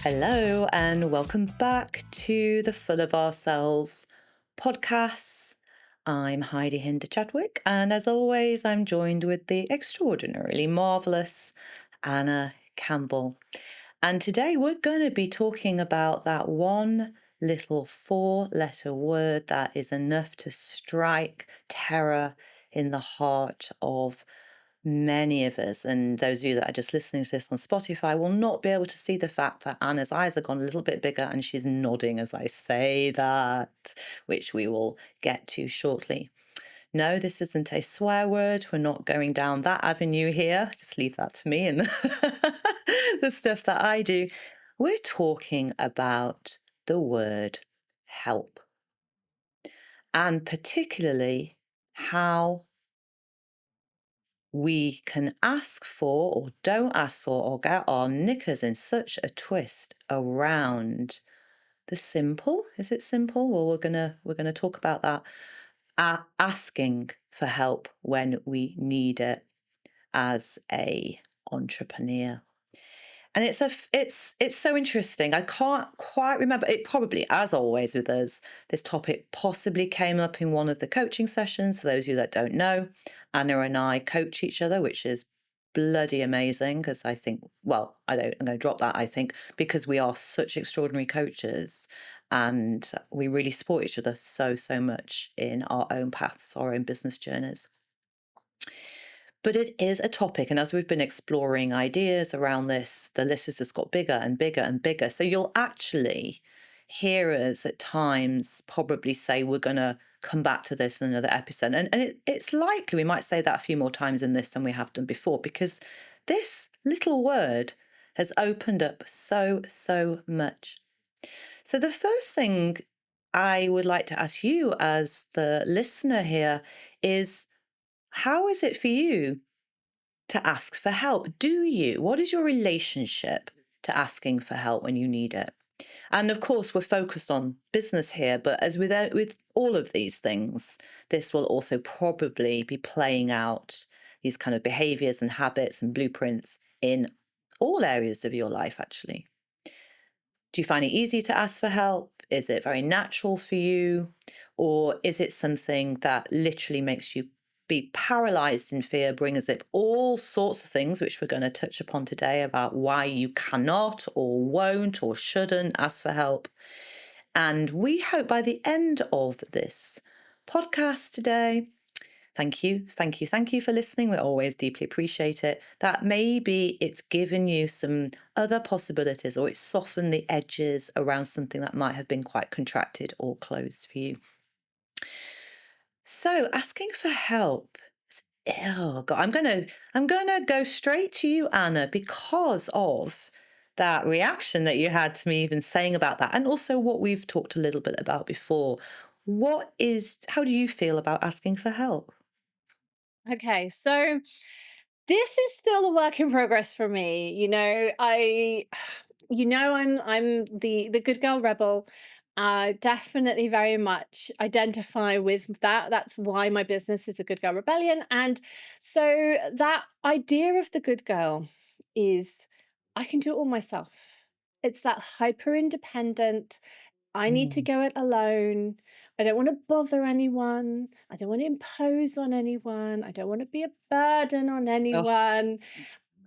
Hello, and welcome back to the Full of Ourselves podcasts. I'm Heidi Hinda Chadwick, and as always, I'm joined with the extraordinarily marvelous Anna Campbell. And today we're going to be talking about that one little four-letter word that is enough to strike terror in the heart of many of us, and those of you that are just listening to this on Spotify, will not be able to see the fact that Anna's eyes have gone a little bit bigger and she's nodding as I say that, which we will get to shortly. No, this isn't a swear word. We're not going down that avenue here. Just leave that to me and the stuff that I do. We're talking about the word help, and particularly how we can ask for or don't ask for or get our knickers in such a twist around the simple. Is it simple? Well, we're gonna talk about that. Asking for help when we need it as a entrepreneur. And it's so interesting. I can't quite remember. It probably, as always with us, this topic possibly came up in one of the coaching sessions. For those of you that don't know, Anna and I coach each other, which is bloody amazing because I think, well, I'm going to drop that, I think, because we are such extraordinary coaches and we really support each other so much in our own paths, our own business journeys. But it is a topic, and as we've been exploring ideas around this, the list has just got bigger and bigger and bigger. So you'll actually hear us at times probably say we're going to come back to this in another episode. And it's likely we might say that a few more times in this than we have done before, because this little word has opened up so much. So the first thing I would like to ask you as the listener here is, how is it for you to ask for help? Do you? What is your relationship to asking for help when you need it? And of course, we're focused on business here, but as with all of these things, this will also probably be playing out these kind of behaviors and habits and blueprints in all areas of your life, actually. Do you find it easy to ask for help? Is it very natural for you? Or is it something that literally makes you be paralyzed in fear, brings up all sorts of things, which we're going to touch upon today about why you cannot or won't or shouldn't ask for help? And we hope by the end of this podcast today, thank you for listening. We always deeply appreciate it. That maybe it's given you some other possibilities or it's softened the edges around something that might have been quite contracted or closed for you. So asking for help. Oh God, I'm gonna go straight to you, Anna, because of that reaction that you had to me even saying about that, and also what we've talked a little bit about before. How do you feel about asking for help? Okay, so this is still a work in progress for me. I'm the good girl rebel. I definitely very much identify with that. That's why my business is the Good Girl Rebellion. And so that idea of the good girl is I can do it all myself. It's that hyper independent. I need to Mm. go it alone. I don't want to bother anyone. I don't want to impose on anyone. I don't want to be a burden on Oh. anyone.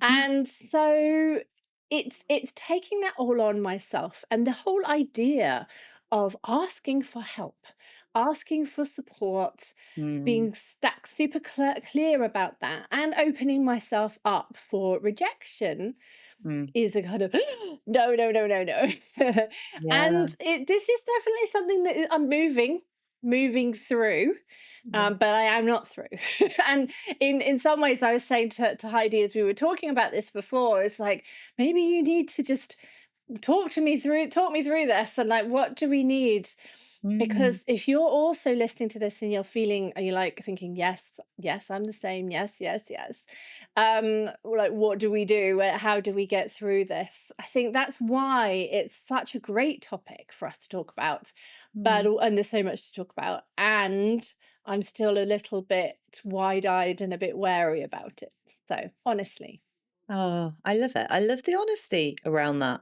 And so it's taking that all on myself, and the whole idea of asking for help, asking for support, Mm, being stuck super clear about that, and opening myself up for rejection mm. is a kind of no, no, no, no, no. Yeah. And this is definitely something that I'm moving through, Yeah. but I am not through. And in some ways, I was saying to Heidi as we were talking about this before, it's like maybe you need to just talk me through this, and like what do we need? Mm, Because if you're also listening to this and you're feeling, are you like thinking, yes, yes, I'm the same, yes, yes, yes. Like what do we do? How do we get through this? I think that's why it's such a great topic for us to talk about, mm. and there's so much to talk about. And I'm still a little bit wide-eyed and a bit wary about it. So honestly. Oh, I love it. I love the honesty around that.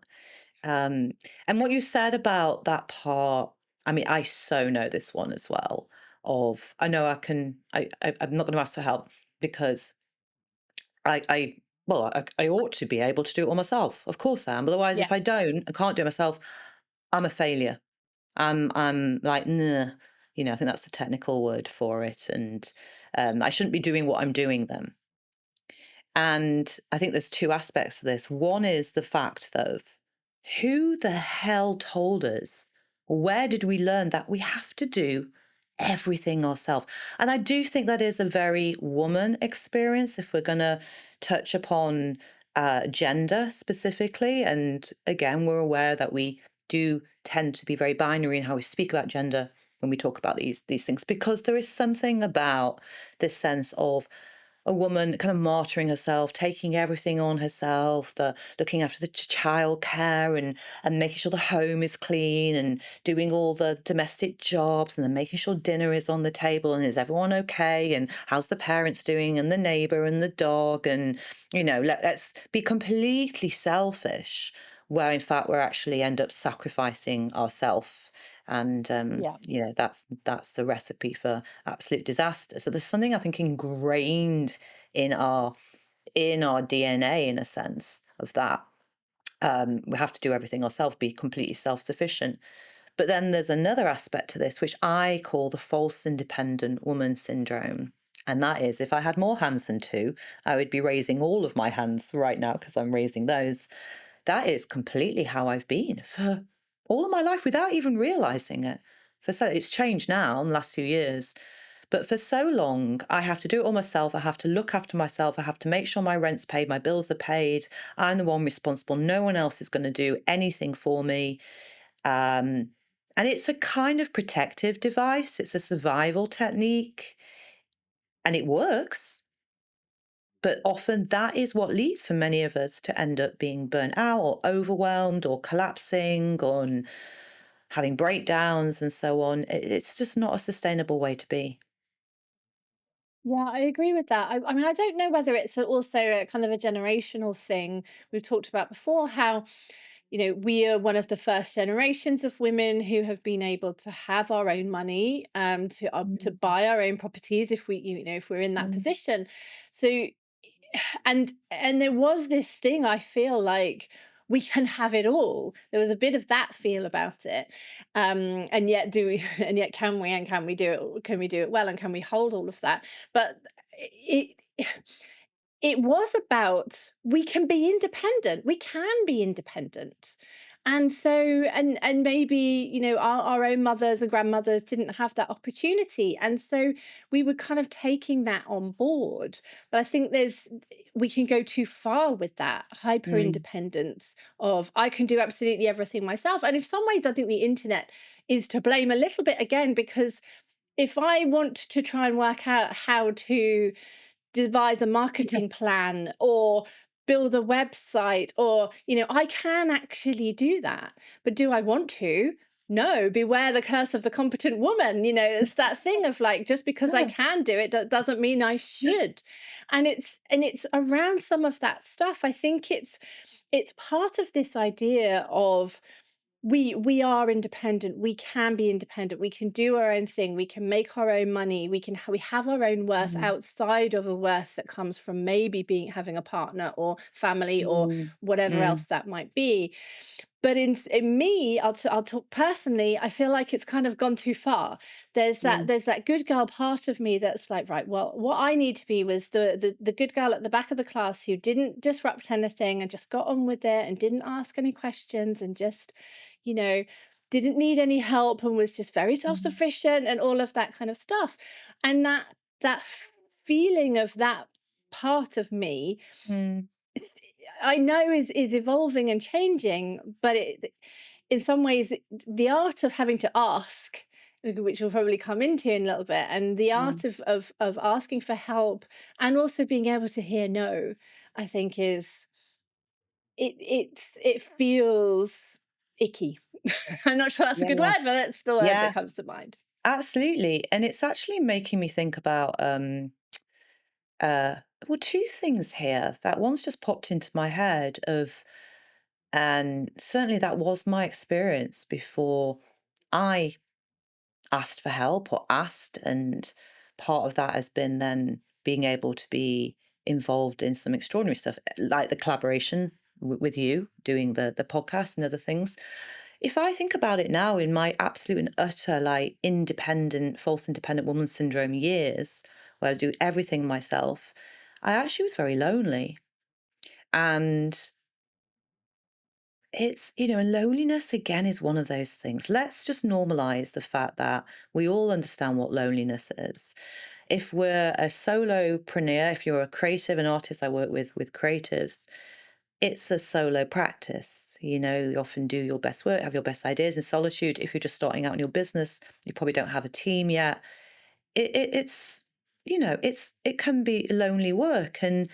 Um, and what you said about that part, I mean, I so know this one as well. Of I know I can, I'm not going to ask for help because well, I ought to be able to do it all myself. Of course I am. Otherwise, if I Yes. don't, I can't do it myself. I'm a failure. I'm like, nah, I think that's the technical word for it. And I shouldn't be doing what I'm doing then. And I think there's two aspects to this. One is the fact of who the hell told us? Where did we learn that we have to do everything ourselves? And I do think that is a very woman experience if we're going to touch upon gender specifically. And again, we're aware that we do tend to be very binary in how we speak about gender when we talk about these things, because there is something about this sense of a woman kind of martyring herself, taking everything on herself, the looking after the childcare and making sure the home is clean and doing all the domestic jobs and then making sure dinner is on the table and is everyone okay and how's the parents doing and the neighbor and the dog and let's be completely selfish where in fact we're actually end up sacrificing ourselves and Yeah. that's the recipe for absolute disaster. So there's something I think ingrained in our DNA in a sense of that. We have to do everything ourselves, be completely self-sufficient. But then there's another aspect to this, which I call the false independent woman syndrome. And that is, if I had more hands than two, I would be raising all of my hands right now because I'm raising those. That is completely how I've been for all of my life without even realizing it. It's changed now in the last few years, but for so long, I have to do it all myself. I have to look after myself. I have to make sure my rent's paid, my bills are paid. I'm the one responsible. No one else is going to do anything for me. Um, and it's a kind of protective device, it's a survival technique, and it works. But often that is what leads for many of us to end up being burnt out or overwhelmed or collapsing or having breakdowns and so on. It's just not a sustainable way to be. Yeah, I agree with that. I mean, I don't know whether it's also a kind of a generational thing. We've talked about before how, we are one of the first generations of women who have been able to have our own money, to Mm, buy our own properties if if we're in that mm, position. So and there was this thing, I feel like we can have it all. There was a bit of that feel about it. And yet do we and yet can we do it well, and can we hold all of that? But it it was about we can be independent. We can be independent. And so and maybe, our own mothers and grandmothers didn't have that opportunity. And so we were kind of taking that on board. But I think we can go too far with that hyper mm. independence of I can do absolutely everything myself. And in some ways, I think the internet is to blame a little bit again, because if I want to try and work out how to devise a Yes. marketing plan or build a website, or I can actually do that. But do I want to? No. Beware the curse of the competent woman. It's that thing of like, just because I Yeah. can do it doesn't mean I should. And it's around some of that stuff. I think it's part of this idea of we are independent, we can be independent, we can do our own thing, we can make our own money, we have our own worth Mm, outside of a worth that comes from maybe being having a partner or family or mm, whatever mm, else that might be. But in me, I'll talk personally, I feel like it's kind of gone too far. mm, There's that good girl part of me that's like, right, well, what I need to be was the good girl at the back of the class who didn't disrupt anything and just got on with it and didn't ask any questions and just, you know, didn't need any help and was just very mm, self-sufficient and all of that kind of stuff. And that feeling of that part of me, mm. it's I know is evolving and changing, but in some ways, the art of having to ask, which we'll probably come into in a little bit, and the Mm. art of asking for help and also being able to hear no, I think it feels icky. I'm not sure that's a good Yeah. word, but that's the word that Yeah, comes to mind. absolutely. And it's actually making me think about uh well, two things here. That one's just popped into my head of And certainly that was my experience before I asked for help or asked. And part of that has been then being able to be involved in some extraordinary stuff, like the collaboration with you doing the podcast and other things. If I think about it now in my absolute and utter like independent, false independent woman syndrome years, where I do everything myself, I actually was very lonely. And and loneliness again is one of those things. Let's just normalize the fact that we all understand what loneliness is. If we're a solopreneur, if you're a creative, an artist, I work with creatives, it's a solo practice. You often do your best work, have your best ideas in solitude. If you're just starting out in your business, you probably don't have a team yet. It's it can be lonely work, and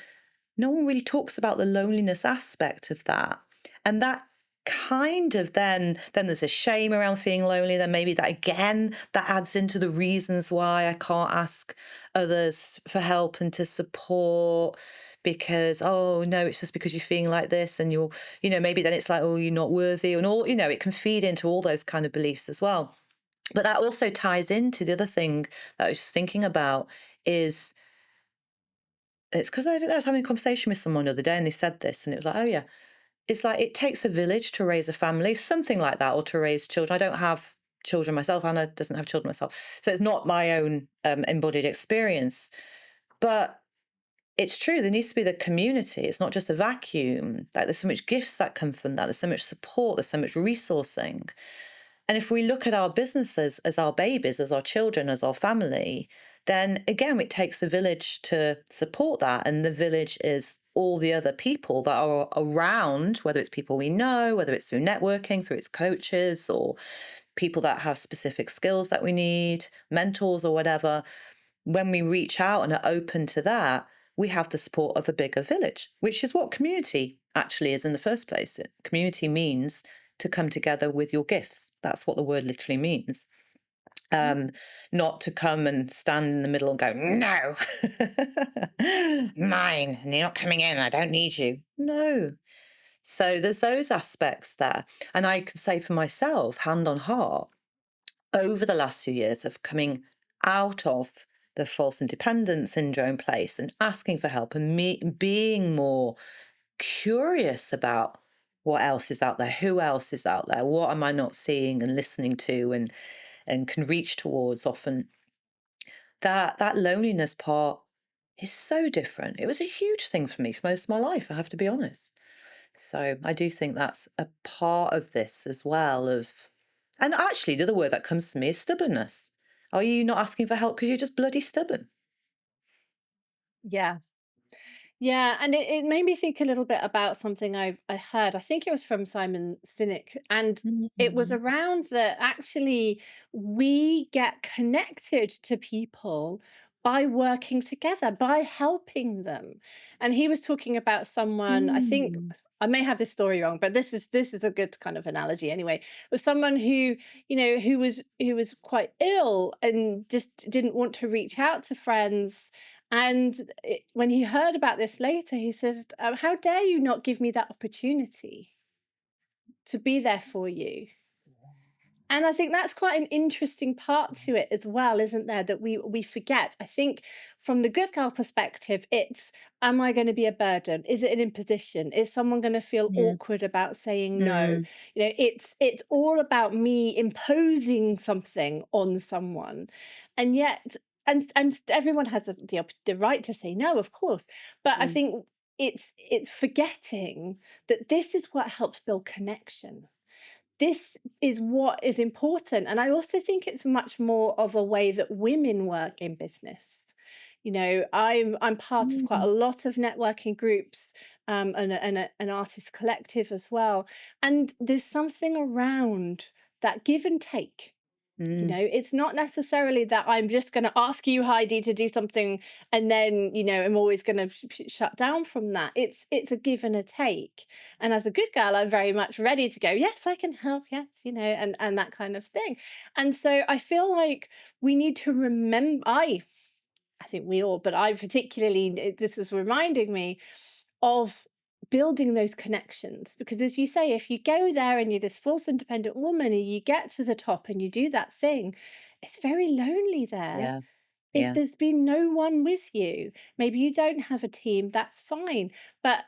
no one really talks about the loneliness aspect of that. And that kind of then there's a shame around feeling lonely. Then maybe that again, that adds into the reasons why I can't ask others for help and to support, because, oh no, it's just because you're feeling like this, and maybe then it's like, oh, you're not worthy, and all, it can feed into all those kind of beliefs as well. But that also ties into the other thing that I was just thinking about is, it's because I was having a conversation with someone the other day and they said this, and it was like, oh yeah, it's like it takes a village to raise a family, something like that, or to raise children. I don't have children myself. Anna doesn't have children myself. So it's not my own embodied experience. But it's true, there needs to be the community. It's not just a vacuum. Like there's so much gifts that come from that. There's so much support, there's so much resourcing. And if we look at our businesses as our babies, as our children, as our family, then again, it takes the village to support that. And the village is all the other people that are around, whether it's people we know, whether it's through networking, through its coaches, or people that have specific skills that we need, mentors or whatever. When we reach out and are open to that, we have the support of a bigger village, which is what community actually is in the first place. Community means to come together with your gifts. That's what the word literally means. Mm. Um, Not to come and stand in the middle and go, no, mine, and you're not coming in. I don't need you. No. So there's those aspects there. And I can say for myself, hand on heart, over the last few years of coming out of the false independent syndrome place and asking for help and me being more curious about what else is out there, who else is out there, what am I not seeing and listening to and can reach towards often. That loneliness part is so different. It was a huge thing for me for most of my life, I have to be honest. So I do think that's a part of this as well of, and actually the other word that comes to me is stubbornness. Are you not asking for help because you're just bloody stubborn? Yeah. Yeah, and it made me think a little bit about something I heard. I think it was from Simon Sinek, and it was Mm. around that actually we get connected to people by working together, by helping them. And he was talking about someone, I think Mm. I may have this story wrong, but this is a good kind of analogy anyway. Was someone who was quite ill and just didn't want to reach out to friends, and when he heard about this later, he said, "How dare you not give me that opportunity to be there for you?" And I think that's quite an interesting part to it as well, isn't there? That we forget. I think from the good girl perspective, it's, am I going to be a burden? Is it an imposition? Is someone going to feel Mm. awkward about saying no? Mm. It's all about me imposing something on someone, and yet, and everyone has the right to say no, of course. But I Mm. think it's forgetting that this is what helps build connection. This is what is important. And I also think it's much more of a way that women work in business. I'm part of quite a Mm. lot of networking groups, an artist collective as well. And there's something around that give and take. Mm. It's not necessarily that I'm just going to ask you, Heidi, to do something, and then I'm always going to shut down from that. It's a give and a take. And as a good girl, I'm very much ready to go, yes, I can help, yes, and that kind of thing. And so I feel like we need to remember. I think we all, but I particularly, this is reminding me of building those connections. Because as you say, if you go there and you're this false independent woman and you get to the top and you do that thing, it's very lonely there. Yeah. If Yeah. there's been no one with you, maybe you don't have a team, that's fine. But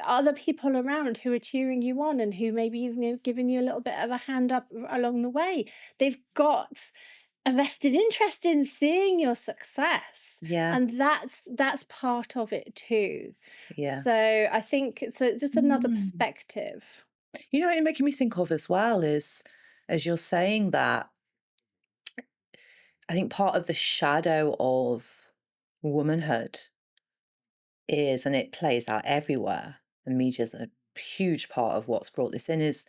other people around who are cheering you on and who maybe even giving you a little bit of a hand up along the way. They've got a vested interest in seeing your success, Yeah. and that's part of it too. Yeah. So I think it's just another Mm. perspective. You know what you're making me think of as well is, as you're saying that, I think part of the shadow of womanhood is, and it plays out everywhere, and media's a huge part of what's brought this in, is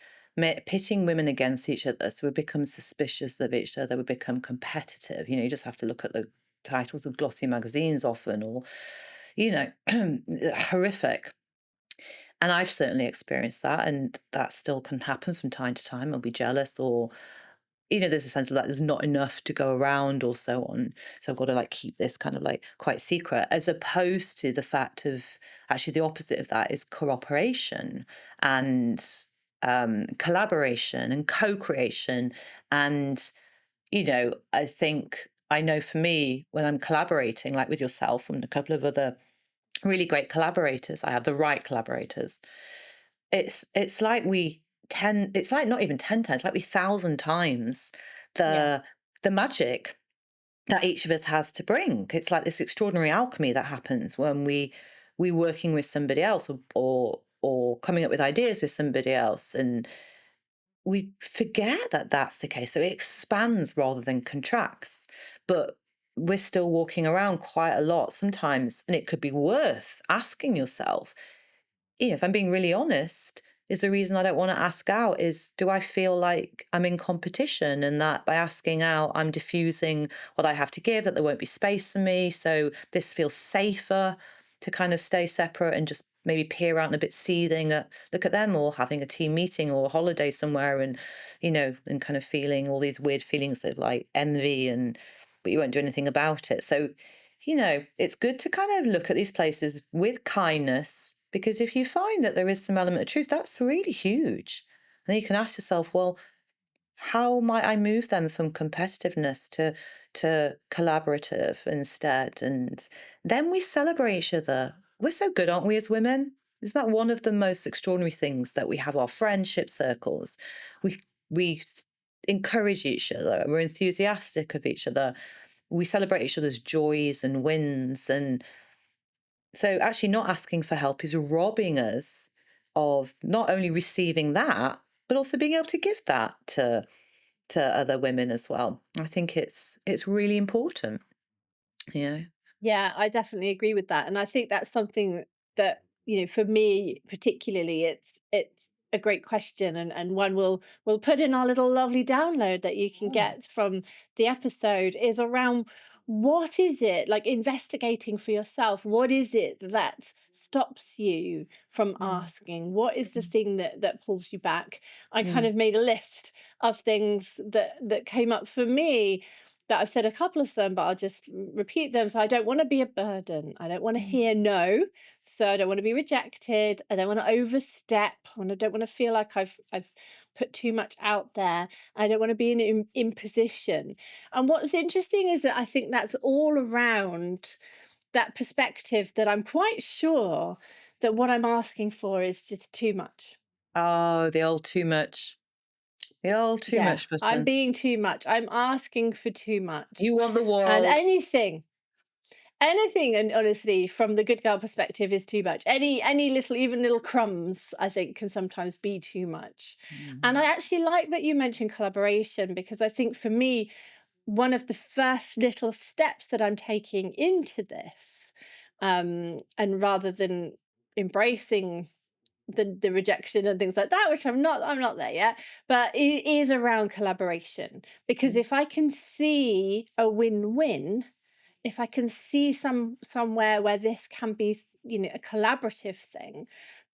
pitting women against each other. So we become suspicious of each other, we become competitive. You just have to look at the titles of glossy magazines often, or, you know, horrific. And I've certainly experienced that, and that still can happen from time to time. I'll be jealous, or there's a sense of like there's not enough to go around, or so on. So I've got to like keep this kind of like quite secret, as opposed to the fact of actually the opposite of that is cooperation and collaboration and co-creation. And I think I know for me, when I'm collaborating, like with yourself and a couple of other really great collaborators, I have the right collaborators. It's like it's like not even 10 times, like we 1,000 times Yeah. the magic that each of us has to bring. It's like this extraordinary alchemy that happens when we working with somebody else, or coming up with ideas with somebody else, and we forget that that's the case. So it expands rather than contracts. But we're still walking around quite a lot sometimes, and it could be worth asking yourself, if I'm being really honest, is the reason I don't want to ask out is, do I feel like I'm in competition, and that by asking out, I'm diffusing what I have to give, that there won't be space for me. So this feels safer to kind of stay separate and just maybe peer out and a bit seething at, look at them, or having a team meeting or a holiday somewhere, and, and kind of feeling all these weird feelings of like envy, but you won't do anything about it. So it's good to kind of look at these places with kindness, because if you find that there is some element of truth, that's really huge. And then you can ask yourself, well, how might I move them from competitiveness to collaborative instead? And then we celebrate each other. We're so good, aren't we, as women? Isn't that one of the most extraordinary things, that we have our friendship circles? We encourage each other. We're enthusiastic of each other. We celebrate each other's joys and wins. And so actually not asking for help is robbing us of not only receiving that, but also being able to give that to other women as well. I think it's really important. Yeah. Yeah, I definitely agree with that. And I think that's something that, for me particularly, it's a great question, and one we'll put in our little lovely download that you can Mm, get from the episode, is around what is it, like investigating for yourself, what is it that stops you from mm, asking? What is the mm, thing that pulls you back? I kind mm, of made a list of things that came up for me, that I've said a couple of them, but I'll just repeat them. So I don't want to be a burden. I don't want to mm, hear no. So I don't want to be rejected. I don't want to overstep. And I don't want to feel like I've put too much out there. I don't want to be in imposition. And what's interesting is that I think that's all around that perspective, that I'm quite sure that what I'm asking for is just too much. oh, the old too much. The old too Yeah, much I'm button. being too much. I'm asking for too much. You want the And world. anything, and honestly, from the good girl perspective, is too much. Any little, even little crumbs, I think, can sometimes be too much. And I Mhm. actually like that you mentioned collaboration, because I think for me, one of the first little steps that I'm taking into this, and rather than embracing the rejection and things like that, which I'm not there yet, but it is around collaboration. Because Mm, if I can see a win-win, if I can see somewhere where this can be, a collaborative thing,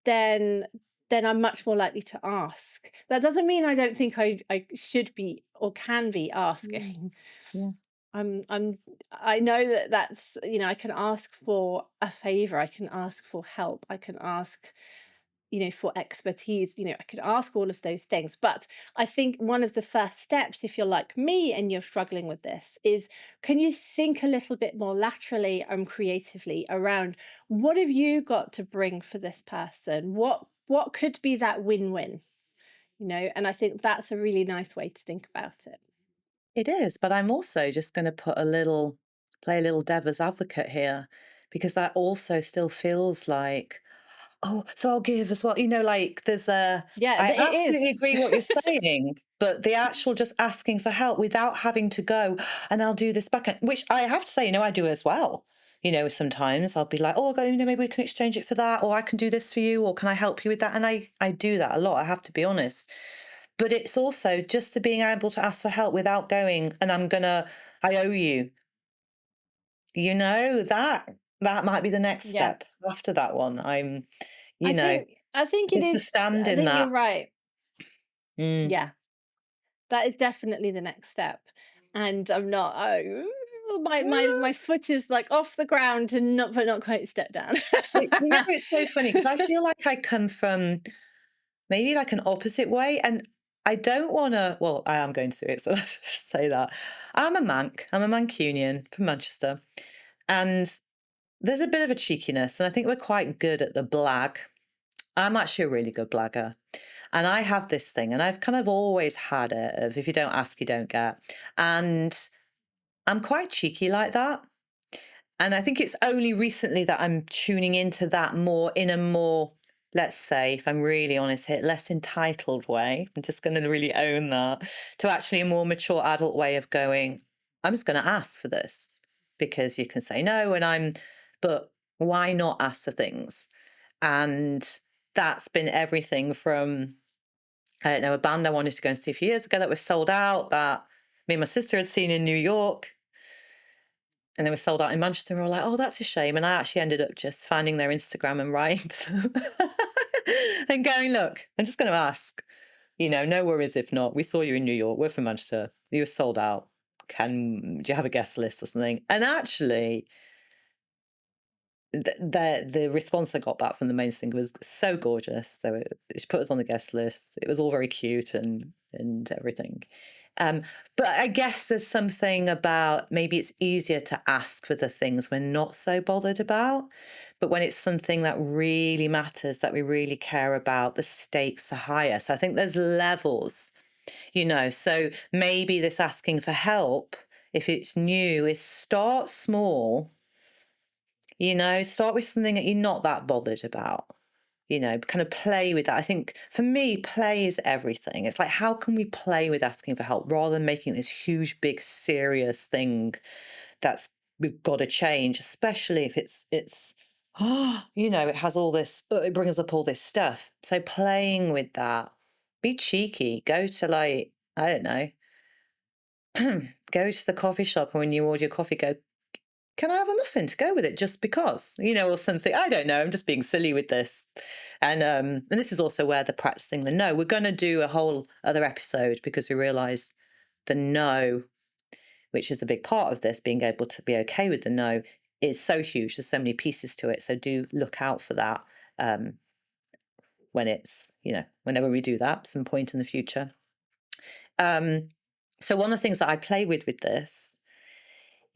then I'm much more likely to ask. That doesn't mean I don't think I should be or can be mm, asking. yeah. I'm I know that that's, I can ask for a favor, I can ask for help, I can ask, for expertise, I could ask all of those things. But I think one of the first steps, if you're like me and you're struggling with this, is can you think a little bit more laterally and creatively around what have you got to bring for this person? What could be that win-win? And I think that's a really nice way to think about it. It is, but I'm also just gonna put a little play a little devil's advocate here, because that also still feels like, "Oh, so I'll give as well." Like, there's a Yeah, I it absolutely is. agree what you're saying, but the actual just asking for help without having to go, "And I'll do this back," which I have to say, I do as well. Sometimes I'll be like, "Oh, go, maybe we can exchange it for that, or I can do this for you, or can I help you with that?" And I do that a lot, I have to be honest. But it's also just the being able to ask for help without going, "And I owe you." That might be the next Yeah. step after that one. I you know, think I think it just to is stand I in think you're that. right. Mm. Yeah. That is definitely the next step. And I'm not, my foot is like off the ground and not quite step down. It's so funny because I feel like I come from maybe like an opposite way, and I don't wanna well, I am going to it, so let's just say that. I'm a Mancunian from Manchester, and there's a bit of a cheekiness, and I think we're quite good at the blag. I'm actually a really good blagger. And I have this thing, and I've kind of always had it of if you don't ask, you don't get. And I'm quite cheeky like that. And I think it's only recently that I'm tuning into that more in a more, let's say, if I'm really honest here, less entitled way. I'm just going to really own that to actually a more mature adult way of going, I'm just going to ask for this because you can say no. But why not ask for things? And that's been everything from, I don't know, a band I wanted to go and see a few years ago that was sold out, that me and my sister had seen in New York, and they were sold out in Manchester. And we were like, oh, that's a shame. And I actually ended up just finding their Instagram and writing to them and going, look, I'm just going to ask, no worries if not. We saw you in New York. We're from Manchester. You were sold out. Do you have a guest list or something? And actually, the response I got back from the main singer was so gorgeous. She put us on the guest list. It was all very cute and everything. Um, but I guess there's something about maybe it's easier to ask for the things we're not so bothered about. But when it's something that really matters, that we really care about, the stakes are higher. So I think there's levels. So maybe this asking for help, if it's new, is start small. Start with something that you're not that bothered about. Kind of play with that. I think for me, play is everything. It's like, how can we play with asking for help rather than making this huge, big, serious thing that's we've got to change, especially if it has all this, it brings up all this stuff. So playing with that, be cheeky, go to like, I don't know, go to the coffee shop and when you order your coffee, go, can I have a muffin to go with it just because, or something? I don't know. I'm just being silly with this. And this is also where the practicing the no. We're going to do a whole other episode because we realize the no, which is a big part of this, being able to be okay with the no, is so huge. There's so many pieces to it. So do look out for that um, whenever we do that, some point in the future. Um, so one of the things that I play with this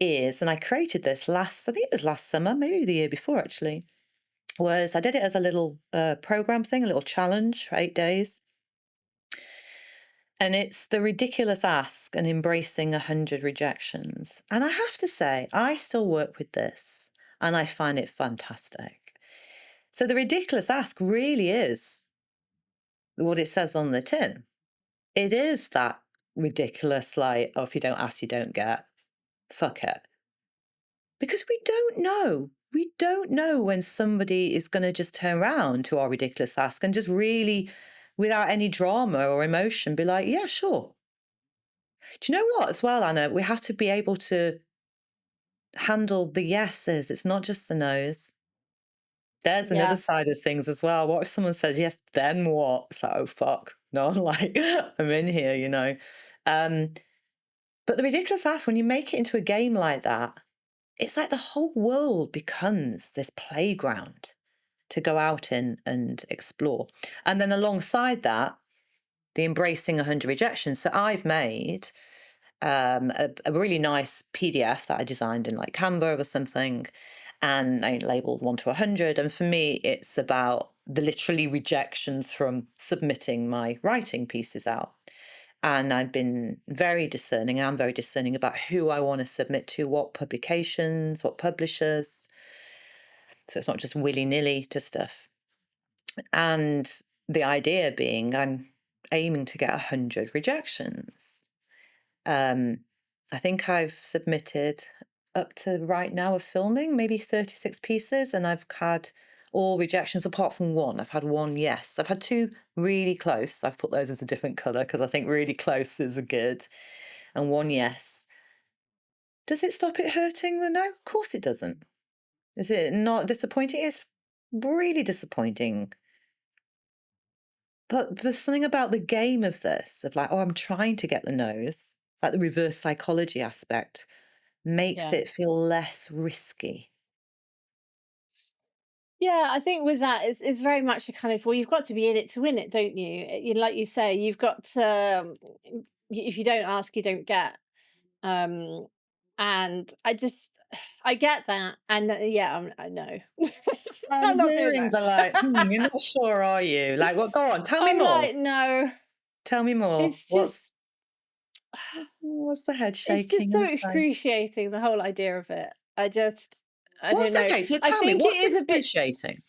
is, and I created this I think it was last summer, maybe the year before actually, was I did it as a little program thing, a little challenge for 8 days. And it's the ridiculous ask and embracing 100 rejections. And I have to say, I still work with this and I find it fantastic. So the ridiculous ask really is what it says on the tin. It is that ridiculous, like, oh, if you don't ask, you don't get. Fuck it. Because we don't know. We don't know when somebody is going to just turn around to our ridiculous ask and just really, without any drama or emotion, be like, yeah, sure. Do you know what, as well, Anna? We have to be able to handle the yeses. It's not just the nos. There's another Yeah. side of things as well. What if someone says yes, then what? It's like, oh, fuck. No, like, I'm in here. Um, But the ridiculous ask, when you make it into a game like that, it's like the whole world becomes this playground to go out in and explore. And then alongside that, the embracing 100 rejections. So I've made a really nice PDF that I designed in like Canva or something, and I labeled 1 to 100. And for me, it's about the literally rejections from submitting my writing pieces out. And I've been very discerning. I'm very discerning about who I want to submit to, what publications, what publishers. So it's not just willy nilly to stuff. And the idea being, I'm aiming to get 100 rejections. Um, I think I've submitted up to right now of filming, maybe 36 pieces, and I've had all rejections apart from one. I've had one yes. I've had two really close. I've put those as a different color because I think really close is a good, and one yes. Does it stop it hurting the no? Of course it doesn't. Is it not disappointing? It's really disappointing. But there's something about the game of this, of like, oh, I'm trying to get the no's, like the reverse psychology aspect, makes Yeah. it feel less risky. Yeah, I think with that, it's very much a kind of, well, you've got to be in it to win it, don't you? Like you say, you've got to. If you don't ask, you don't get. Um, and I just, I get that, and yeah, I know. I'm I'm not doing hearing that. the like, you're not sure, are you? Like, what? Go on, tell me I'm more. like, no, Tell me more. it's just, What's the head it's just shaking so and so? excruciating, the whole idea of it. I don't What's know. okay? So I tell me, think it what's is a bit. excruciating?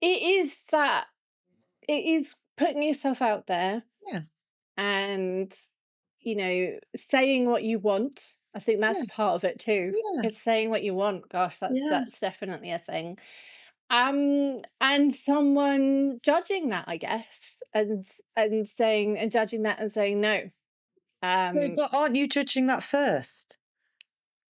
It is that it is putting yourself out there Yeah, and, saying what you want. I think that's yeah, a part of it too. yeah, It's saying what you want. Gosh, that's yeah. that's definitely a thing. And someone judging that, I guess, and saying and judging that and saying no. So, Um but aren't you judging that first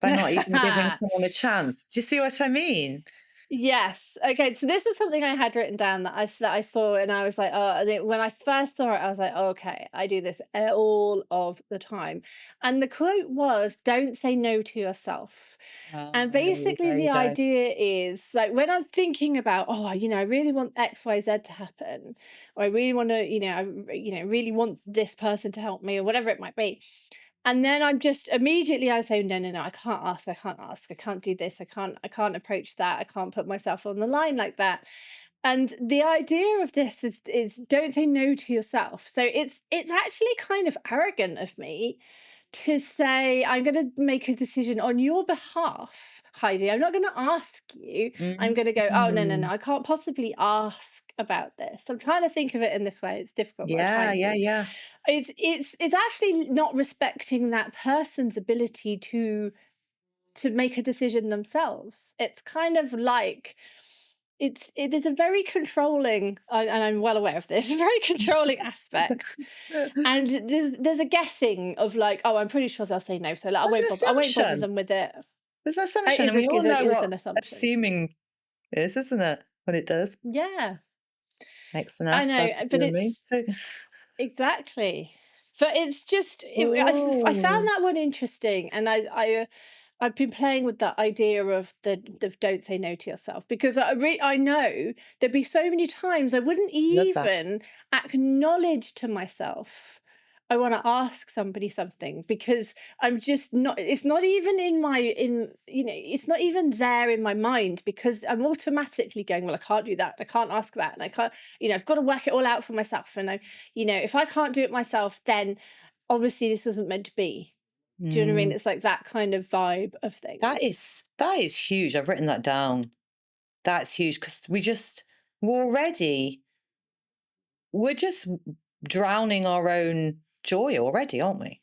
by not even giving someone a chance? Do you see what I mean? Yes. Okay. So this is something I had written down that I saw, and I was like, oh, and when I first saw it, I was like, oh, okay, I do this all of the time. And the quote was, "Don't say no to yourself." And basically, There the you go. idea is like when I'm thinking about, oh, I really want X, Y, Z to happen, or I really want to, really want this person to help me, or whatever it might be. And then I'm just immediately I say, no, no, no, I can't ask, I can't ask, I can't do this, I can't approach that, I can't put myself on the line like that. And the idea of this is don't say no to yourself. So it's actually kind of arrogant of me to say, I'm going to make a decision on your behalf, Heidi. I'm not going to ask you. I'm going to go, oh, no, no, no. Mm. I can't possibly ask about this. I'm trying to think of it in this way. It's difficult, but I'm Yeah, trying yeah, to. yeah. It's actually not respecting that person's ability to make a decision themselves. It's kind of like it is a very controlling, and I'm well aware of this, very controlling aspect. And there's a guessing of like, oh, I'm pretty sure they'll say no, so like, There's an I won't bother assumption. them with it. There's an It assumption, is and we all know it is what an assumption. assuming is, isn't it? When it does. Yeah, X and I S, add know, to but you and me. it's exactly. But it's just I found Oh, that one interesting, and I've been playing with that idea of the don't say no to yourself, because I know there'd be so many times I wouldn't love that. even acknowledge to myself I want to ask somebody something, because I'm just not, it's not even in my in you know it's not even there in my mind, because I'm automatically going, well, I can't do that, I can't ask that, and I can't, I've got to work it all out for myself, and if I can't do it myself, then obviously this wasn't meant to be. Do you know what I mean? Mm, It's like that kind of vibe of things. that is huge. I've written that down. That's huge because we're already we're just drowning our own joy already, aren't we?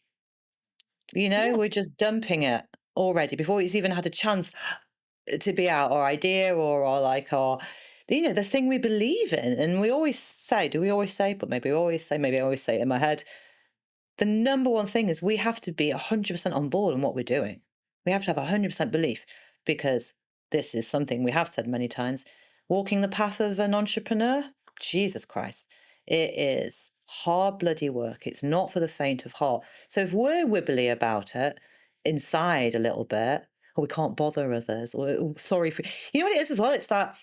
Yeah. We're just dumping it already before it's even had a chance to be out, our idea or our like our the thing we believe in. And we always say, do we always say, but maybe we always say, maybe I always say it in my head, the number one thing is we have to be 100% on board in what we're doing. We have to have 100% belief, because this is something we have said many times. Walking the path of an entrepreneur, Jesus Christ, it is. hard bloody work. It's not for the faint of heart. So if we're wibbly about it inside a little bit, or we can't bother others, or "Oh, sorry for," you know what it is as well? It's that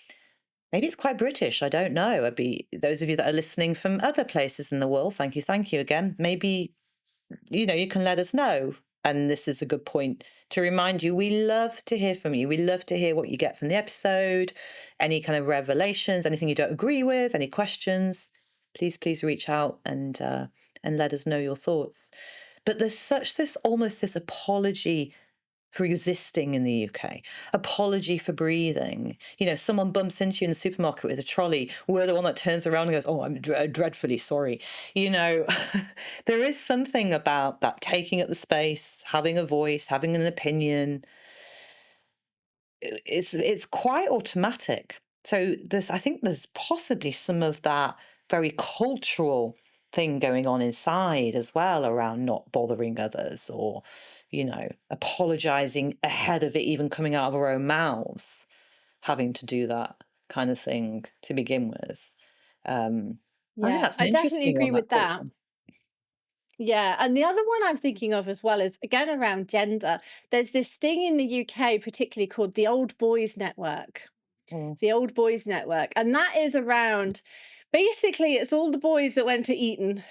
maybe it's quite British. I don't know. I'd be those of you that are listening from other places in the world. Thank you again. Maybe you can let us know. And this is a good point to remind you we love to hear from you. We love to hear what you get from the episode, any kind of revelations, anything you don't agree with, any questions. Please reach out and let us know your thoughts. But there's such this almost this apology for existing in the UK, apology for breathing. Someone bumps into you in the supermarket with a trolley. We're the one that turns around and goes, "Oh, I'm dreadfully sorry." You know, there is something about that taking up the space, having a voice, having an opinion. It's quite automatic. So I think there's possibly some of that very cultural thing going on inside as well around not bothering others or, apologizing ahead of it even coming out of our own mouths, having to do that kind of thing to begin with. I think Yeah, that's an I definitely interesting one, agree that with that. culture. Yeah, and the other one I'm thinking of as well is again around gender. There's this thing in the UK, particularly called the Old Boys Network. Mm. The Old Boys Network, and that is around basically it's all the boys that went to Eton.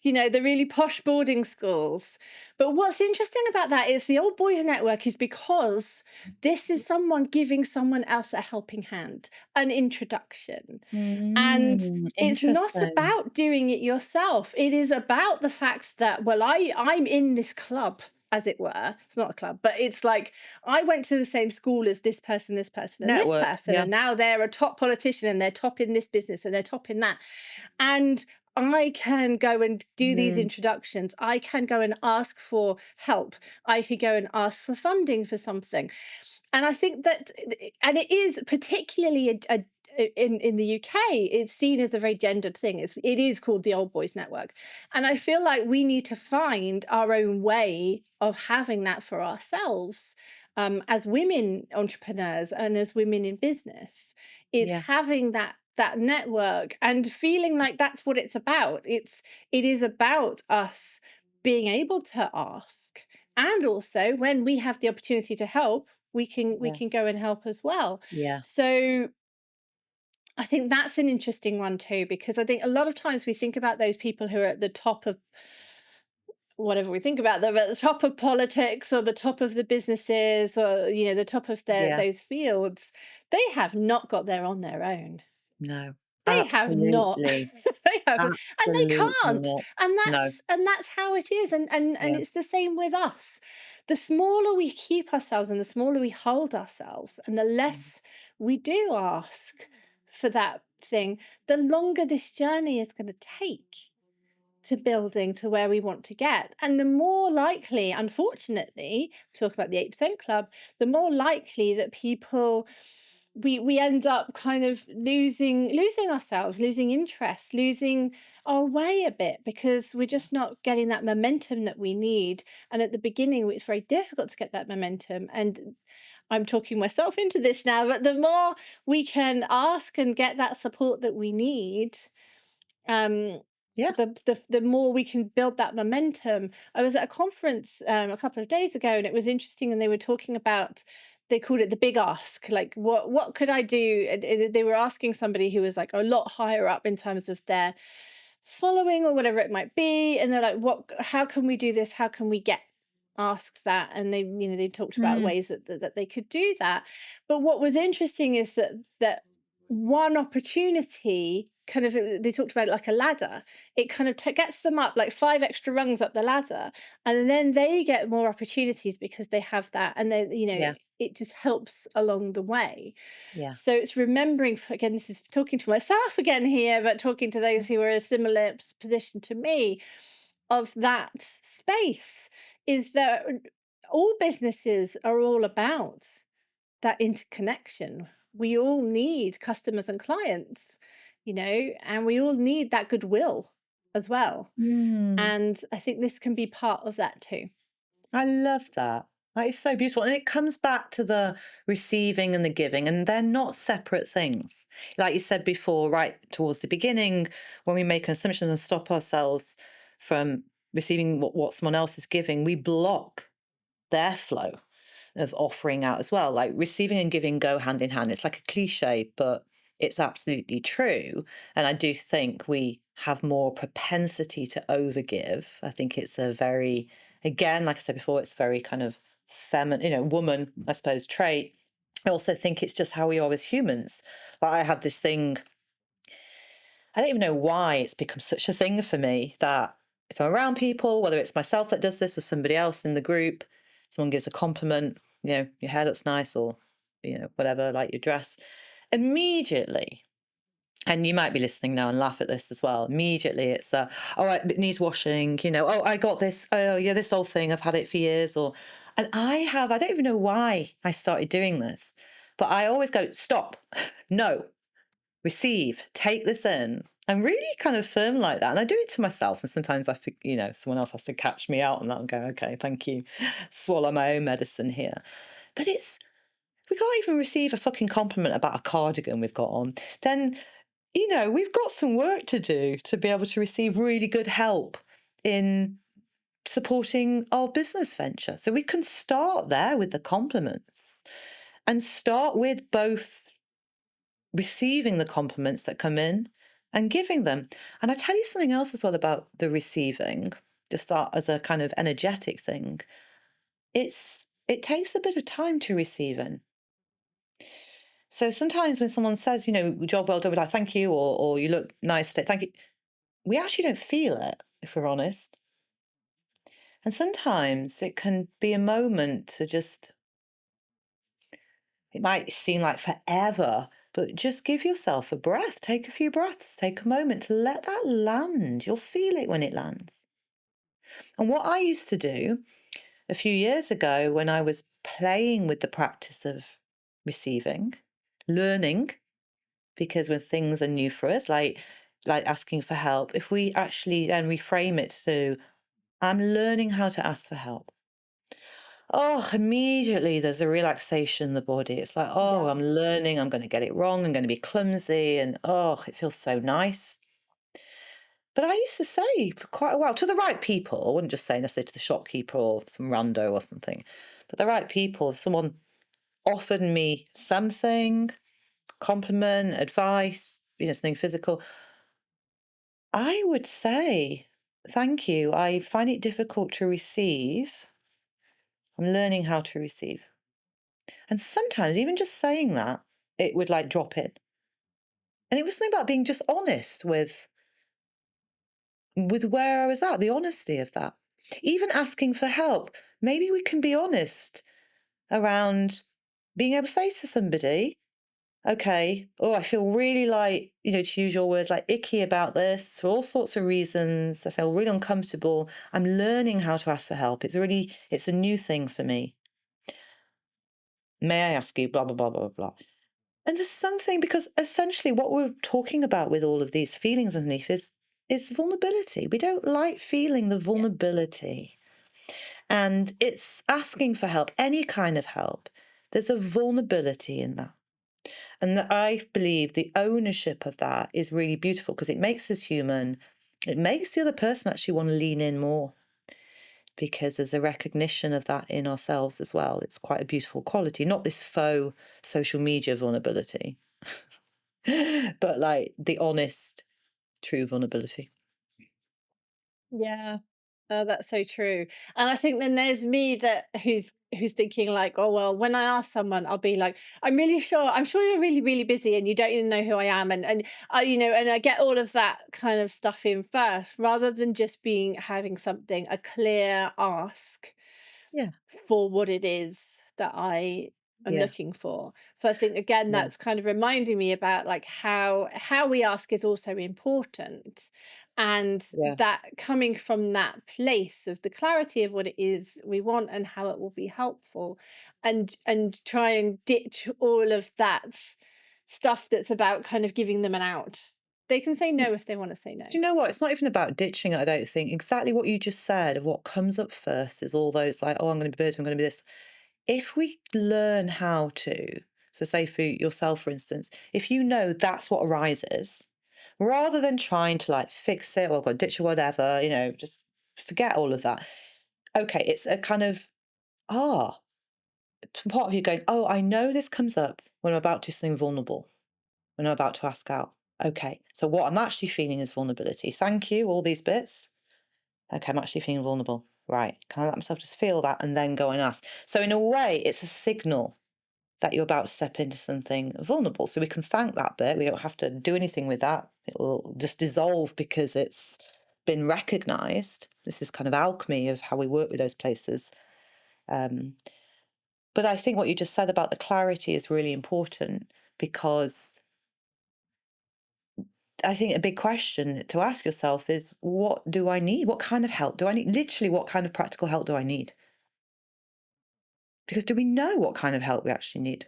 The really posh boarding schools. But what's interesting about that is the Old Boys Network is because this is someone giving someone else a helping hand, an introduction. And it's not Interesting. about doing it yourself. It is about the fact that, well, I'm in this club, as it were. It's not a club, but it's like I went to the same school as this person, and this Network, person, yeah. and now they're a top politician and they're top in this business and they're top in that. And I can go and do these Mm, introductions. I can go and ask for help. I could go and ask for funding for something. And I think that, and it is particularly in the UK, it's seen as a very gendered thing. It is called the Old Boys Network, and I feel like we need to find our own way of having that for ourselves, as women entrepreneurs and as women in business, is yeah, having that network and feeling like that's what it's about. It is about us being able to ask, and also when we have the opportunity to help, we yeah, can go and help as well. yeah, So I think that's an interesting one too, because I think a lot of times we think about those people who are at the top of whatever we think about them, at the top of politics or the top of the businesses, or the top of their yeah. those fields. They have not got there on their own. No, They have not. absolutely, They haven't, and they absolutely can't. not. And No, that's how it is. And yeah, it's the same with us. The smaller we keep ourselves and the smaller we hold ourselves, and the mm, less we do ask for that thing, the longer this journey is going to take to building to where we want to get. And the more likely, unfortunately, talk about the 8% club, the more likely that people, we end up kind of losing ourselves, losing interest, losing our way a bit, because we're just not getting that momentum that we need. And at the beginning it's very difficult to get that momentum. And I'm talking myself into this now, but the more we can ask and get that support that we need, um yeah. the more we can build that momentum. I was at a conference a couple of days ago, and it was interesting, and they were talking about, they called it the big ask, like what could I do, and they were asking somebody who was like a lot higher up in terms of their following or whatever it might be, and they're like, what, how can we do this, how can we get asked that, and they talked about Mm, ways that they could do that. But what was interesting is that one opportunity kind of, they talked about it like a ladder. It kind of gets them up like five extra rungs up the ladder, and then they get more opportunities because they have that, and then yeah, it just helps along the way. yeah. So it's remembering, again, this is talking to myself again here, but talking to those who are a similar position to me, of that space, is that all businesses are all about that interconnection. We all need customers and clients, and we all need that goodwill as well. Mm, And I think this can be part of that too. I love that. That is so beautiful. And it comes back to the receiving and the giving, and they're not separate things. Like you said before, right towards the beginning, when we make assumptions and stop ourselves from receiving what someone else is giving, we block their flow of offering out as well. Like receiving and giving go hand in hand. It's like a cliche, but it's absolutely true. And I do think we have more propensity to overgive. I think it's a very, again, like I said before, it's very kind of feminine, woman, I suppose, trait. I also think it's just how we are as humans. Like I have this thing, I don't even know why it's become such a thing for me that if I'm around people, whether it's myself that does this or somebody else in the group, someone gives a compliment, your hair looks nice or, whatever, like your dress, immediately, and you might be listening now and laugh at this as well. Immediately, it's oh, it needs washing. Oh, I got this. Oh, yeah, this old thing. I've had it for years. And I don't even know why I started doing this, but I always go, stop, no, receive, take this in. I'm really kind of firm like that. And I do it to myself. And sometimes I think, someone else has to catch me out on that and go, okay, thank you. Swallow my own medicine here. But we can't even receive a fucking compliment about a cardigan we've got on. Then, we've got some work to do to be able to receive really good help in supporting our business venture. So we can start there with the compliments and start with both receiving the compliments that come in and giving them. And I tell you something else as well about the receiving, just that as a kind of energetic thing. It takes a bit of time to receive in. So sometimes when someone says, job well done, we're like, thank you, or you look nice today, thank you. We actually don't feel it, if we're honest. And sometimes it can be a moment to just, it might seem like forever, but just give yourself a breath. Take a few breaths. Take a moment to let that land. You'll feel it when it lands. And what I used to do a few years ago when I was playing with the practice of receiving, learning, because when things are new for us, like asking for help, if we actually then reframe it to, I'm learning how to ask for help. Oh, immediately there's a relaxation in the body. It's like, oh, Yeah. I'm learning, I'm going to get it wrong, I'm going to be clumsy, and oh, it feels so nice. But I used to say for quite a while to the right people, I wouldn't just say necessarily to the shopkeeper or some rando or something, but the right people, if someone offered me something, compliment, advice, something physical, I would say, thank you. I find it difficult to receive. I'm learning how to receive. And sometimes even just saying that, it would like drop in. And it was something about being just honest with where I was at, the honesty of that. Even asking for help. Maybe we can be honest around being able to say to somebody, okay, oh, I feel really like, to use your words, like icky about this for all sorts of reasons. I feel really uncomfortable. I'm learning how to ask for help. It's a new thing for me. May I ask you, blah, blah, blah, blah, blah. And there's something because essentially what we're talking about with all of these feelings underneath is vulnerability. We don't like feeling the Yeah. vulnerability. And it's asking for help, any kind of help. There's a vulnerability in that. And I believe the ownership of that is really beautiful because it makes us human. It makes the other person actually want to lean in more because there's a recognition of that in ourselves as well. It's quite a beautiful quality, not this faux social media vulnerability, but like the honest, true vulnerability. Yeah. Oh, that's so true. And I think then there's me that who's thinking like, oh well, when I ask someone, I'll be like, I'm sure you're really, really busy and you don't even know who I am. And I, and I get all of that kind of stuff in first, rather than just having something, a clear ask Yeah, for what it is that I am yeah, looking for. So I think again yeah, that's kind of reminding me about like how we ask is also important, and yeah, that coming from that place of the clarity of what it is we want and how it will be helpful, and try and ditch all of that stuff that's about kind of giving them an out. They can say no if they want to say no. Do you know what? It's not even about ditching it, I don't think. Exactly what you just said of what comes up first is all those like, oh, I'm going to be bird, I'm going to be this. If we learn how to, so say for yourself, for instance, if you know that's what arises, rather than trying to like fix it or go ditch or whatever, just forget all of that. Okay, it's a kind of, ah, part of you going, oh, I know this comes up when I'm about to do something vulnerable, when I'm about to ask out. Okay, so what I'm actually feeling is vulnerability. Thank you, all these bits. Okay, I'm actually feeling vulnerable. Right. Can I let myself just feel that and then go and ask? So, in a way, it's a signal that you're about to step into something vulnerable. So, we can thank that bit. We don't have to do anything with that. It will just dissolve because it's been recognized. This is kind of alchemy of how we work with those places. Um, but I think what you just said about the clarity is really important because I think a big question to ask yourself is what do I need? What kind of help do I need? Literally, what kind of practical help do I need? Because do we know what kind of help we actually need?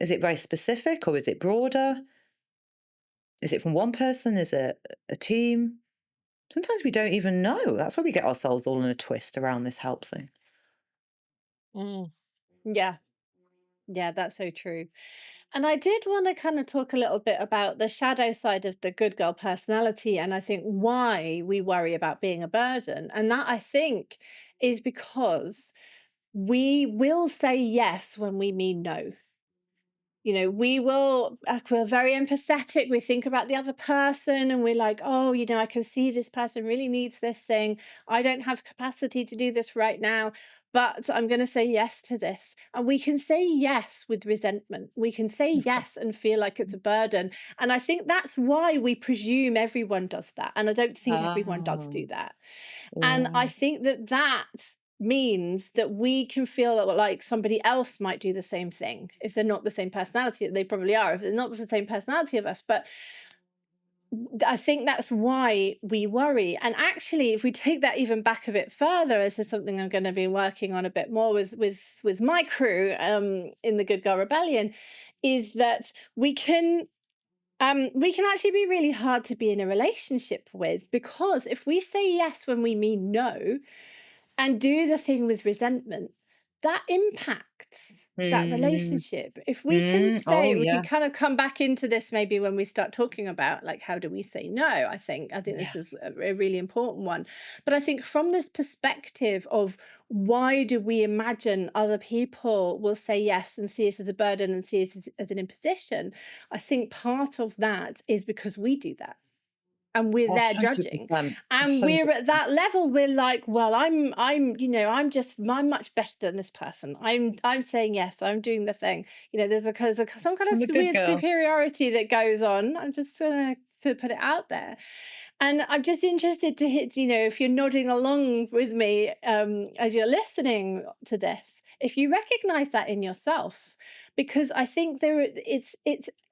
Is it very specific or is it broader? Is it from one person? Is it a team? Sometimes we don't even know. That's why we get ourselves all in a twist around this help thing. Mm. Yeah, yeah, that's so true. And I did want to kind of talk a little bit about the shadow side of the good girl personality, and I think why we worry about being a burden. And that I think is because we will say yes when we mean no. We will, we're very empathetic. We think about the other person and we're like, oh, I can see this person really needs this thing. I don't have capacity to do this right now, but I'm going to say yes to this. And we can say yes with resentment. We can say yes and feel like it's a burden. And I think that's why we presume everyone does that. And I don't think everyone does do Oh, that. And I yeah. think that means that we can feel like somebody else might do the same thing. If they're not the same personality, they probably are. If they're not the same personality of us, but I think that's why we worry. And actually, if we take that even back a bit further, this is something I'm going to be working on a bit more with my crew in the Good Girl Rebellion, is that we can actually be really hard to be in a relationship with, because if we say yes when we mean no, and do the thing with resentment, that impacts that Mm, relationship. If we can oh, say, we can yeah. kind of come back into this maybe when we start talking about like how do we say no. I think this Yeah. is a really important one. But I think from this perspective of why do we imagine other people will say yes and see us as a burden and see us as an imposition, I think part of that is because we do that and we're there judging, 100%. and we're at 100%. that level. We're like, well, I'm much better than this person. I'm saying yes, I'm doing the thing. There's some kind I'm a of good weird girl. superiority that goes on. I'm just gonna to put it out there. And I'm just interested to hit, if you're nodding along with me as you're listening to this, if you recognize that in yourself, because I think it's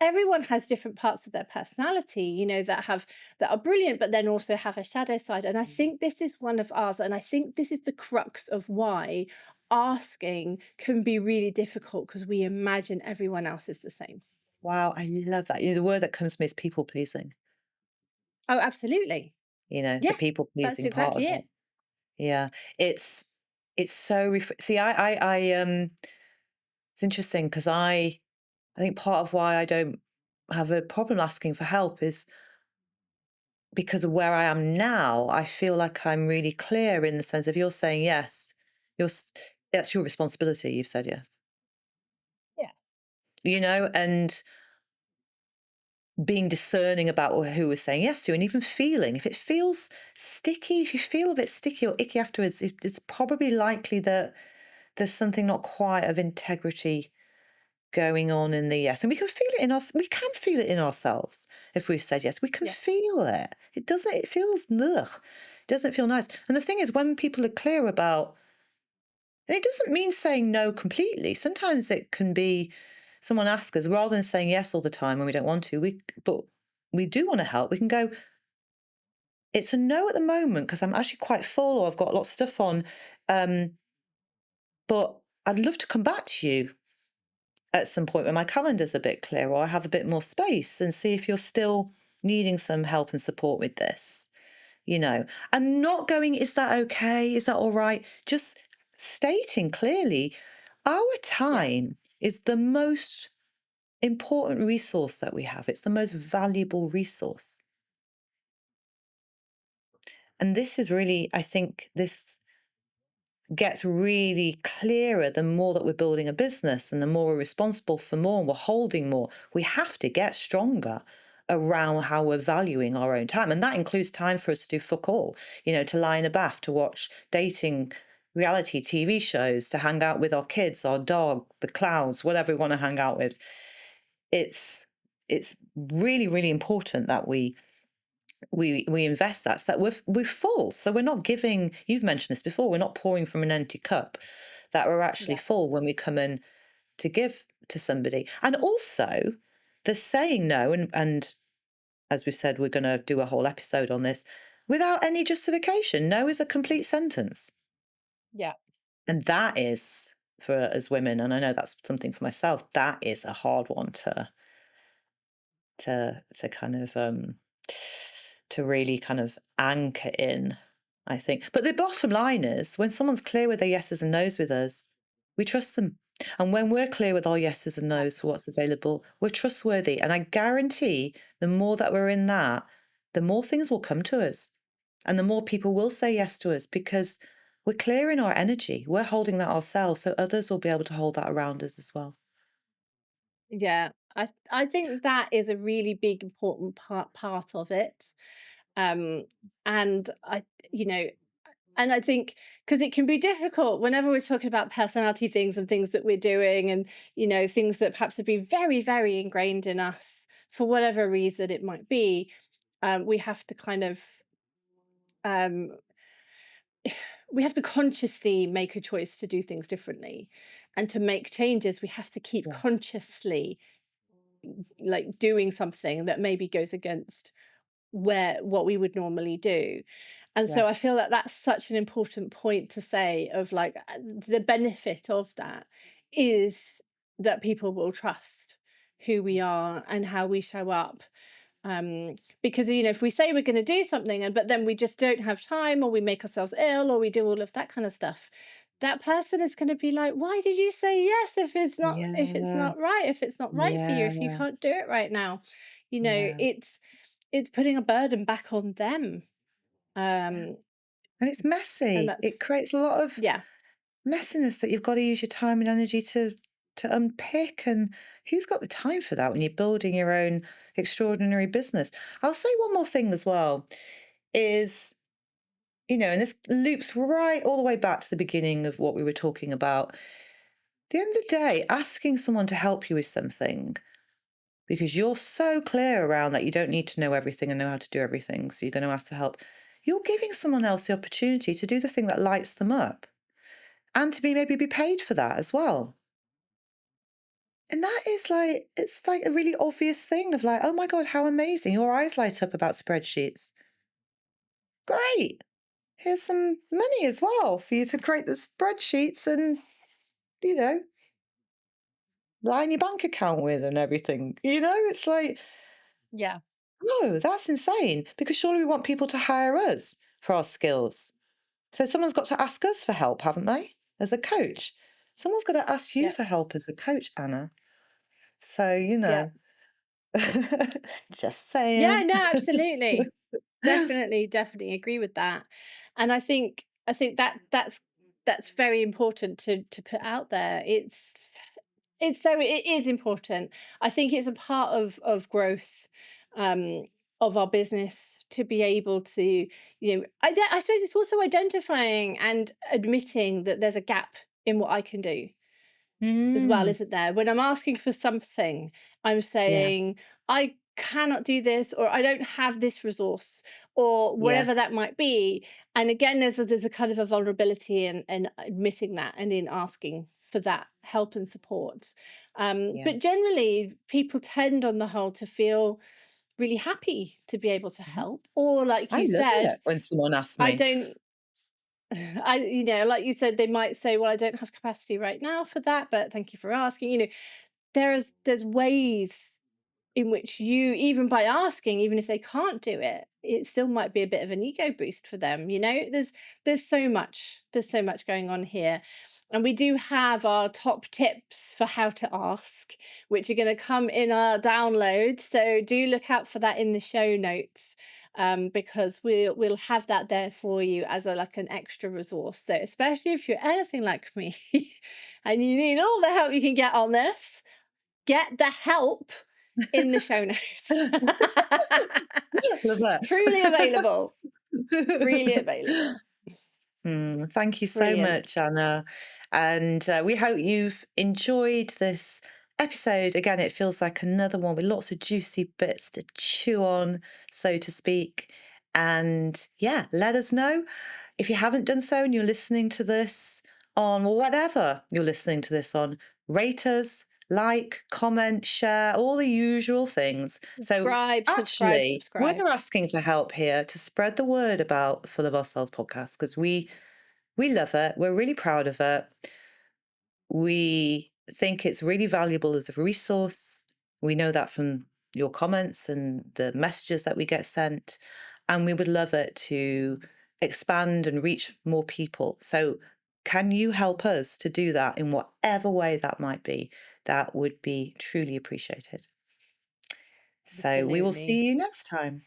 everyone has different parts of their personality, that are brilliant, but then also have a shadow side. And I think this is one of ours. And I think this is the crux of why asking can be really difficult, because we imagine everyone else is the same. Wow, I love that. The word that comes to me is people pleasing, Oh, absolutely. the Yeah, people that's pleasing part of exactly it. it. Yeah. It's so see, it's interesting because I think part of why I don't have a problem asking for help is because of where I am now. I feel like I'm really clear in the sense if you're saying yes, you're s- that's your responsibility. You've said yes, Yeah. and being discerning about who we're saying yes to, and even feeling if it feels sticky, if you feel a bit sticky or icky afterwards, it's probably likely that there's something not quite of integrity going on in the yes. And we can feel it in us. We can feel it in ourselves if we've said yes. We can Yeah. feel it. It doesn't. It feels ugh. It doesn't feel nice. And the thing is, when people are clear about, and it doesn't mean saying no completely. Sometimes it can be someone asks us rather than saying yes all the time when we don't want to. But we do want to help. We can go. It's a no at the moment because I'm actually quite full or I've got lots of stuff on. Um, but I'd love to come back to you at some point when my calendar's a bit clearer or I have a bit more space and see if you're still needing some help and support with this, you know, and not going, is that okay? Is that all right? Just stating clearly, our Yeah. time is the most important resource that we have. It's the most valuable resource. And this is really, I think, this gets really clearer the more that we're building a business and the more we're responsible for more and we're holding more. We have to get stronger around how we're valuing our own time. And that includes time for us to do fuck all, to lie in a bath, to watch dating reality TV shows, to hang out with our kids, our dog, the clouds, whatever we want to hang out with. It's it's really, really important that we invest that so that we're full. So we're not giving, you've mentioned this before, we're not pouring from an empty cup, that we're actually Yeah. full when we come in to give to somebody. And also the saying no, and as we've said, we're going to do a whole episode on this, without any justification. No is a complete sentence. Yeah. And that is, for as women, and I know that's something for myself, that is a hard one to kind of to really kind of anchor in, I think. But the bottom line is, when someone's clear with their yeses and nos with us, we trust them. And when we're clear with our yeses and Yeah. nos for what's available, we're trustworthy. And I guarantee the more that we're in that, the more things will come to us. And the more people will say yes to us because we're clear in our energy. We're holding that ourselves. So others will be able to hold that around us as well. Yeah. I think that is a really big important part of it. Um and I you know And I think because it can be difficult whenever we're talking about personality things and things that we're doing, and things that perhaps have been very, very ingrained in us for whatever reason it might be. We have to kind of um, we have to consciously make a choice to do things differently, and to make changes. We have to keep Yeah. consciously like doing something that maybe goes against where what we would normally do. And Yeah. so I feel that that's such an important point to say, of like, the benefit of that is that people will trust who we are and how we show up. Because if we say we're going to do something, and but then we just don't have time, or we make ourselves ill, or we do all of that kind of stuff, that person is going to be like, why did you say yes Yeah. if it's not right for you, if you Yeah. can't do it right now? Yeah. It's putting a burden back on them. Yeah. Um, And it's and messy. It that's creates a lot of yeah, messiness that you've got to use your time and energy to unpick. And who's got the time for that when you're building your own extraordinary business? I'll say one more thing as well is, and this loops right all the way back to the beginning of what we were talking about. At the end of the day, asking someone to help you with something because you're so clear around that you don't need to know everything and know how to do everything. So you're going to ask for help. You're giving someone else the opportunity to do the thing that lights them up and to be maybe be paid for that as well. And that is like, it's like a really obvious thing of like, oh my God, how amazing. Your eyes light up about spreadsheets. Great. Here's some money as well for you to create the spreadsheets and, you know, line your bank account with and everything. It's like, yeah, no, that's insane because surely we want people to hire us for our skills. So someone's got to ask us for help, haven't they? As a coach. Someone's got to ask you yeah, for help as a coach, Anna. So, yeah, just yeah. saying. No, absolutely, definitely agree with that. And I think that's very important to put out there. It is important. I think it's a part of growth, um, of our business, to be able to, I suppose it's also identifying and admitting that there's a gap in what I can do as well, Mm, isn't there? When I'm asking for something, I'm yeah, saying, I cannot do this, or I don't have this resource, or yeah, whatever that might be. And again, there's a kind of a vulnerability in admitting that, and in asking for that help and support. yeah. But generally, people tend, on the whole, to feel really happy to be able to Yeah. help. Or, like I you love said, it when someone asks I me. don't like you said, they might say, well, I don't have capacity right now for that, but thank you for asking. There's ways in which you, even by asking, even if they can't do it, it still might be a bit of an ego boost for them. There's so much going on here. And we do have our top tips for how to ask, which are going to come in our download. So do look out for that in the show notes, because we'll have that there for you as a like an extra resource. So especially if you're anything like me and you need all the help you can get on this, get the help in the show notes. Love Truly that. available. Freely available. Thank you so Brilliant. much, Anna. And we hope you've enjoyed this episode. Again, it feels like another one with lots of juicy bits to chew on, so to speak. And yeah, let us know if you haven't done so and you're listening to this on whatever you're listening to this on. Rate us, like, comment, share, all the usual things. So Subscribe, subscribe, actually, we're subscribe. asking for help here to spread the word about Full of Ourselves podcast because we love it. We're really proud of it. We think it's really valuable as a resource. We know that from your comments and the messages that we get sent. And we would love it to expand and reach more people. So, can you help us to do that in whatever way that might be? That would be truly appreciated. So, we will Absolutely. see you next time.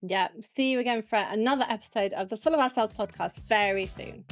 Yeah. See you again for another episode of the Full of Ourselves podcast very soon.